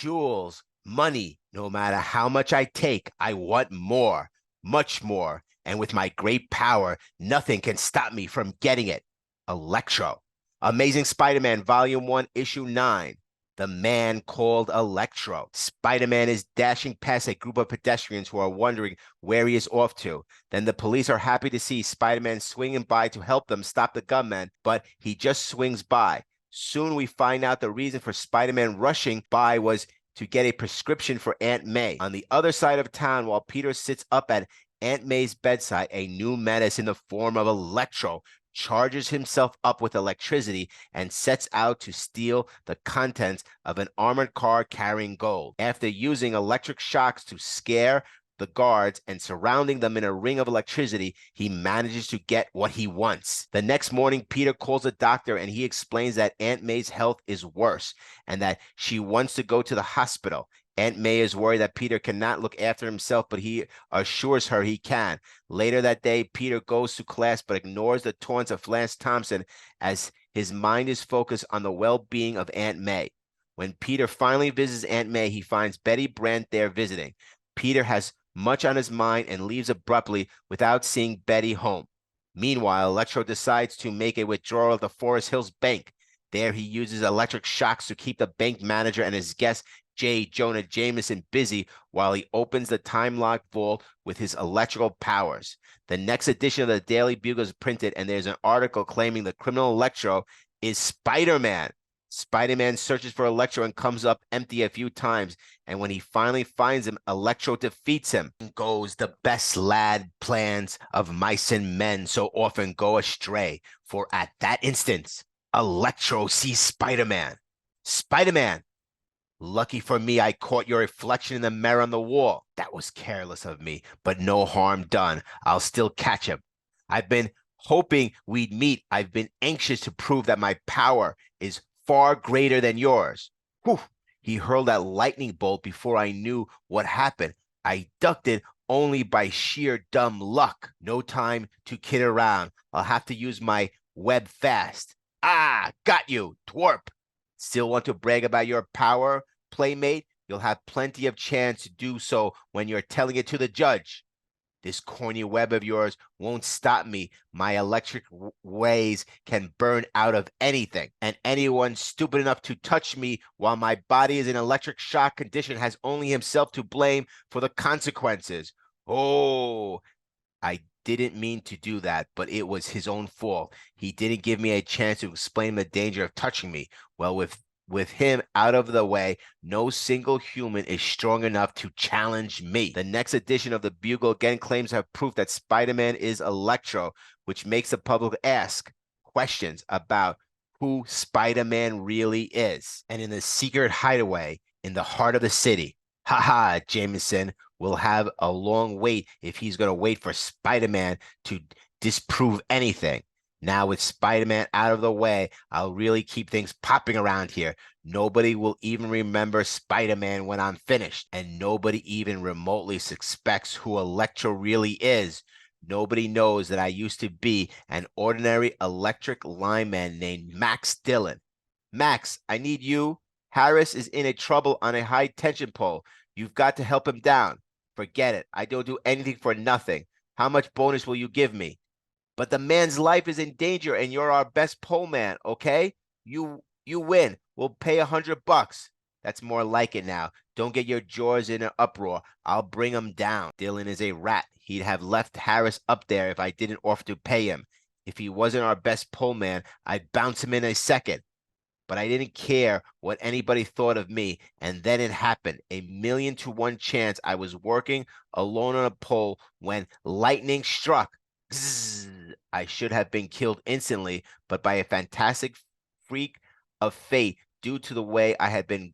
jewels, money. No matter how much I take, I want more, much more. And with my great power, nothing can stop me from getting it. Electro. Amazing Spider-Man Volume 1, Issue 9. The man called Electro. Spider-Man is dashing past a group of pedestrians who are wondering where he is off to. Then the police are happy to see Spider-Man swinging by to help them stop the gunman, but he just swings by. Soon we find out the reason for Spider-Man rushing by was to get a prescription for Aunt May. On the other side of town, while Peter sits up at Aunt May's bedside, a new menace in the form of Electro charges himself up with electricity and sets out to steal the contents of an armored car carrying gold. After using electric shocks to scare the guards and surrounding them in a ring of electricity, he manages to get what he wants. The next morning, Peter calls a doctor and he explains that Aunt May's health is worse and that she wants to go to the hospital. Aunt May is worried that Peter cannot look after himself, but he assures her he can. Later that day, Peter goes to class but ignores the taunts of Lance Thompson as his mind is focused on the well-being of Aunt May. When Peter finally visits Aunt May, he finds Betty Brant there visiting. Peter has much on his mind and leaves abruptly without seeing Betty home. Meanwhile, Electro decides to make a withdrawal of the Forest Hills Bank. There he uses electric shocks to keep the bank manager and his guest J. Jonah Jameson busy while he opens the time-lock vault with his electrical powers. The next edition of the Daily Bugle is printed, and there's an article claiming the criminal Electro is Spider-Man. Spider-Man searches for Electro and comes up empty a few times, and when he finally finds him, Electro defeats him. Goes the best laid plans of mice and men so often go astray, for at that instant, Electro sees Spider-Man. Spider-Man! Lucky for me, I caught your reflection in the mirror on the wall. That was careless of me, but no harm done. I'll still catch him. I've been hoping we'd meet. I've been anxious to prove that my power is far greater than yours. Whew! He hurled that lightning bolt before I knew what happened. I ducked it only by sheer dumb luck. No time to kid around. I'll have to use my web fast. Ah, got you, twerp. Still want to brag about your power, playmate? You'll have plenty of chance to do so when you're telling it to the judge. This corny web of yours won't stop me. My electric ways can burn out of anything, and anyone stupid enough to touch me while my body is in electric shock condition has only himself to blame for the consequences. Oh, I didn't mean to do that, but it was his own fault. He didn't give me a chance to explain the danger of touching me. Well, with him out of the way, no single human is strong enough to challenge me. The next edition of the Bugle again claims to have proof that Spider-Man is Electro, which makes the public ask questions about who Spider-Man really is. And in the secret hideaway in the heart of the city, haha, Jameson will have a long wait if he's going to wait for Spider-Man to disprove anything. Now with Spider-Man out of the way, I'll really keep things popping around here. Nobody will even remember Spider-Man when I'm finished, and nobody even remotely suspects who Electro really is. Nobody knows that I used to be an ordinary electric lineman named Max Dillon. Max, I need you. Harris is in a trouble on a high tension pole. You've got to help him down. Forget it. I don't do anything for nothing. How much bonus will you give me? But the man's life is in danger, and you're our best pole man, okay? You win. We'll pay $100. That's more like it now. Don't get your jaws in an uproar. I'll bring him down. Dylan is a rat. He'd have left Harris up there if I didn't offer to pay him. If he wasn't our best pole man, I'd bounce him in a second. But I didn't care what anybody thought of me, and then it happened. 1,000,000 to 1 chance I was working alone on a pole when lightning struck. Zzz. I should have been killed instantly, but by a fantastic freak of fate, due to the way I had been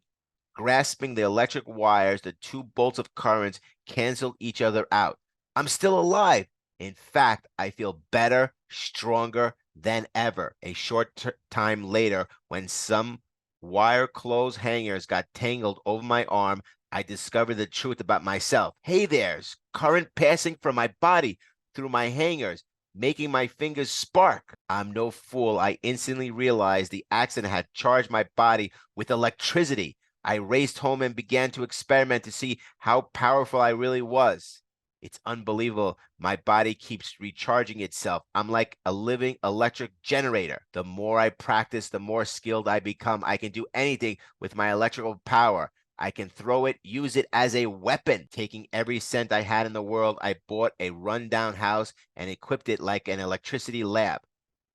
grasping the electric wires, the two bolts of currents canceled each other out. I'm still alive. In fact, I feel better, stronger than ever. A short time later, when some wire clothes hangers got tangled over my arm, I discovered the truth about myself. Hey, there's current passing from my body through my hangers, making my fingers spark. I'm no fool. I instantly realized the accident had charged my body with electricity. I raced home and began to experiment to see how powerful I really was. It's unbelievable. My body keeps recharging itself. I'm like a living electric generator. The more I practice, the more skilled I become. I can do anything with my electrical power. I can throw it, use it as a weapon. Taking every cent I had in the world, I bought a rundown house and equipped it like an electricity lab.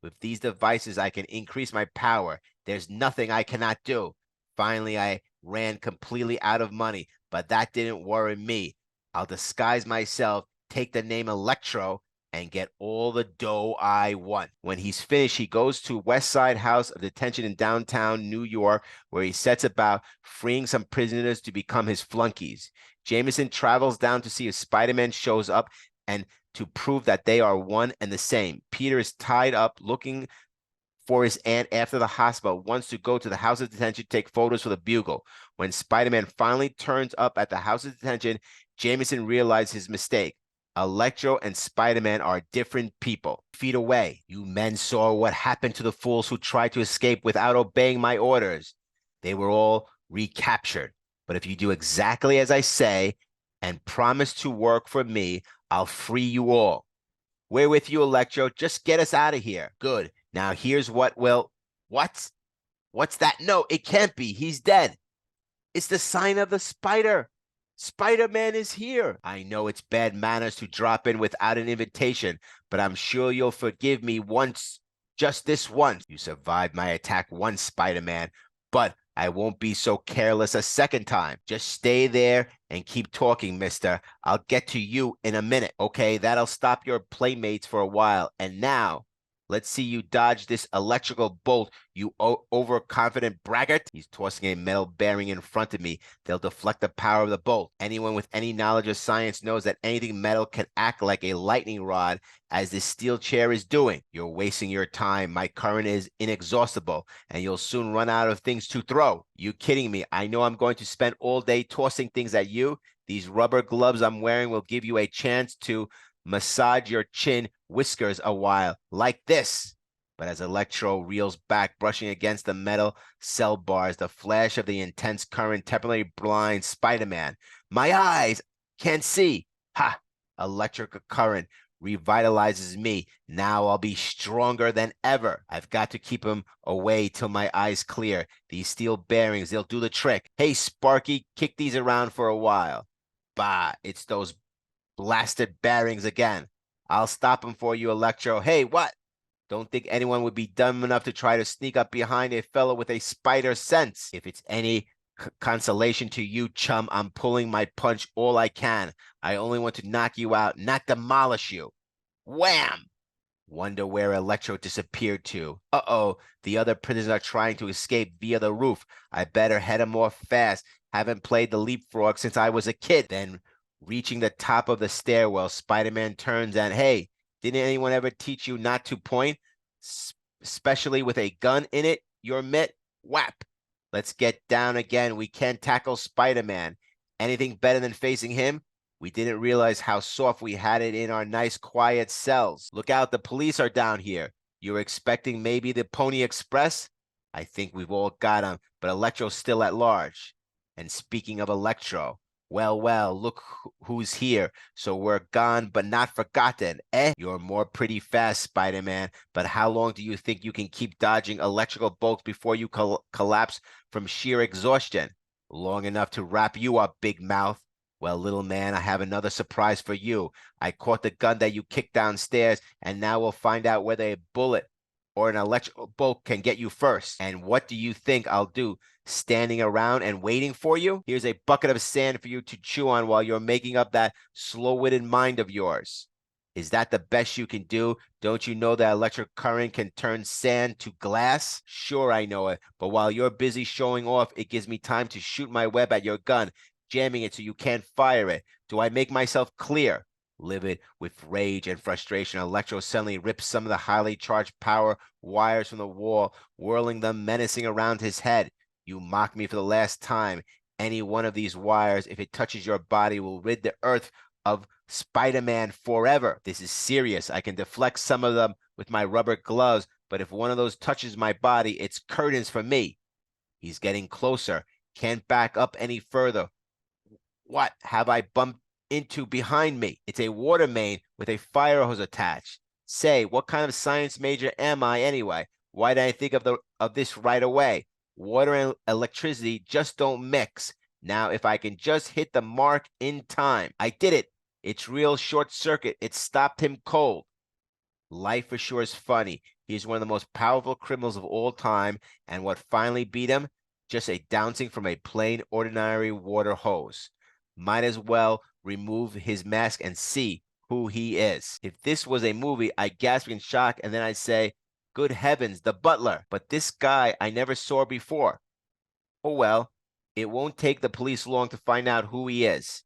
With these devices, I can increase my power. There's nothing I cannot do. Finally, I ran completely out of money, but that didn't worry me. I'll disguise myself, take the name Electro, and get all the dough I want. When he's finished, he goes to West Side House of Detention in downtown New York, where he sets about freeing some prisoners to become his flunkies. Jameson travels down to see if Spider-Man shows up and to prove that they are one and the same. Peter is tied up looking for his aunt after the hospital, wants to go to the house of detention to take photos for the Bugle. When Spider-Man finally turns up at the house of detention, Jameson realizes his mistake. Electro and Spider-Man are different people. Feet away, you men saw what happened to the fools who tried to escape without obeying my orders. They were all recaptured. But if you do exactly as I say and promise to work for me, I'll free you all. We're with you, Electro. Just get us out of here. Good. Now here's what will... What? What's that? No, it can't be. He's dead. It's the sign of the spider. Spider-Man is here. I know it's bad manners to drop in without an invitation, but I'm sure you'll forgive me once, just this once. You survived my attack once, Spider-Man, but I won't be so careless a second time. Just stay there and keep talking, mister. I'll get to you in a minute. Okay, that'll stop your playmates for a while. And now, let's see you dodge this electrical bolt, you overconfident braggart. He's tossing a metal bearing in front of me. They'll deflect the power of the bolt. Anyone with any knowledge of science knows that anything metal can act like a lightning rod, as this steel chair is doing. You're wasting your time. My current is inexhaustible, and you'll soon run out of things to throw. You kidding me? I know I'm going to spend all day tossing things at you. These rubber gloves I'm wearing will give you a chance to massage your chin whiskers a while, like this. But as Electro reels back, brushing against the metal cell bars, the flash of the intense current temporarily blinds Spider-Man. My eyes can't see. Ha! Electric current revitalizes me. Now I'll be stronger than ever. I've got to keep him away till my eyes clear. These steel bearings, they'll do the trick. Hey, Sparky, kick these around for a while. Bah, it's those blasted bearings again. I'll stop him for you, Electro. Hey, what? Don't think anyone would be dumb enough to try to sneak up behind a fellow with a spider sense. If it's any consolation to you, chum, I'm pulling my punch all I can. I only want to knock you out, not demolish you. Wham! Wonder where Electro disappeared to. Uh-oh, the other prisoners are trying to escape via the roof. I better head them off fast. Haven't played the leapfrog since I was a kid. Then, reaching the top of the stairwell, Spider-Man turns and, hey, didn't anyone ever teach you not to point? Especially with a gun in it, your mitt? Whap! Let's get down again. We can't tackle Spider-Man. Anything better than facing him? We didn't realize how soft we had it in our nice quiet cells. Look out, the police are down here. You're expecting maybe the Pony Express? I think we've all got him, but Electro's still at large. And speaking of Electro, well, look who's here. So we're gone, but not forgotten, eh? You're more pretty fast, Spider-Man, but how long do you think you can keep dodging electrical bolts before you collapse from sheer exhaustion? Long enough to wrap you up, big mouth. Well, little man, I have another surprise for you. I caught the gun that you kicked downstairs, and now we'll find out whether a bullet or an electrical bolt can get you first. And what do you think I'll do? Standing around and waiting for you? Here's a bucket of sand for you to chew on while you're making up that slow-witted mind of yours. Is that the best you can do? Don't you know that electric current can turn sand to glass? Sure, I know it, but while you're busy showing off, it gives me time to shoot my web at your gun, jamming it so you can't fire it. Do I make myself clear? Livid with rage and frustration, Electro suddenly rips some of the highly charged power wires from the wall, whirling them menacing around his head. You mock me for the last time. Any one of these wires, if it touches your body, will rid the earth of Spider-Man forever. This is serious. I can deflect some of them with my rubber gloves, but if one of those touches my body, it's curtains for me. He's getting closer. Can't back up any further. What have I bumped into behind me? It's a water main with a fire hose attached. Say, what kind of science major am I anyway? Why didn't I think of this right away? Water and electricity just don't mix. Now, if I can just hit the mark in time. I did it. It's real short circuit. It stopped him cold. Life for sure is funny. He's one of the most powerful criminals of all time, and what finally beat him? Just a bouncing from a plain, ordinary water hose. Might as well remove his mask and see who he is. If this was a movie, I'd gasp in shock, and then I'd say, good heavens, the butler. But this guy I never saw before. Oh well, it won't take the police long to find out who he is.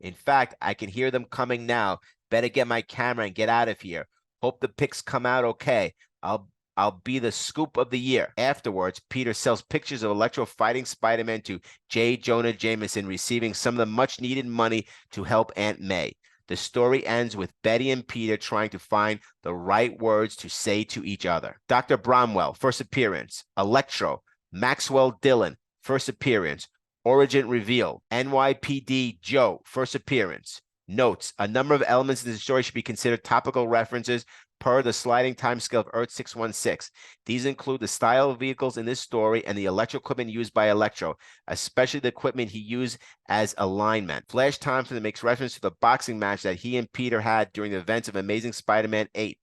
In fact, I can hear them coming now. Better get my camera and get out of here. Hope the pics come out okay. I'll be the scoop of the year. Afterwards, Peter sells pictures of Electro fighting Spider-Man to J. Jonah Jameson, receiving some of the much-needed money to help Aunt May. The story ends with Betty and Peter trying to find the right words to say to each other. Dr. Bromwell, first appearance. Electro. Maxwell Dillon, first appearance. Origin revealed. NYPD Joe, first appearance. Notes: a number of elements in the story should be considered topical references per the sliding timescale of Earth 616. These include the style of vehicles in this story and the electrical equipment used by Electro, especially the equipment he used as a lineman. Flash Thompson makes reference to the boxing match that he and Peter had during the events of Amazing Spider-Man 8.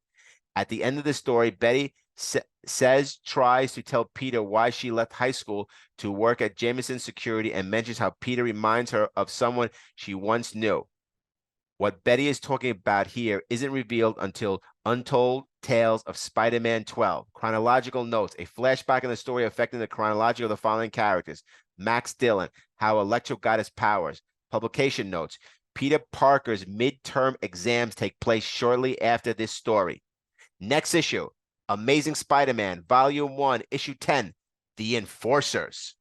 At the end of the story, Betty tries to tell Peter why she left high school to work at Jameson Security and mentions how Peter reminds her of someone she once knew. What Betty is talking about here isn't revealed until Untold Tales of Spider-Man 12. Chronological notes: a flashback in the story affecting the chronology of the following characters. Max Dillon, how Electro got his powers. Publication notes: Peter Parker's midterm exams take place shortly after this story. Next issue, Amazing Spider-Man, Volume 1, Issue 10, The Enforcers.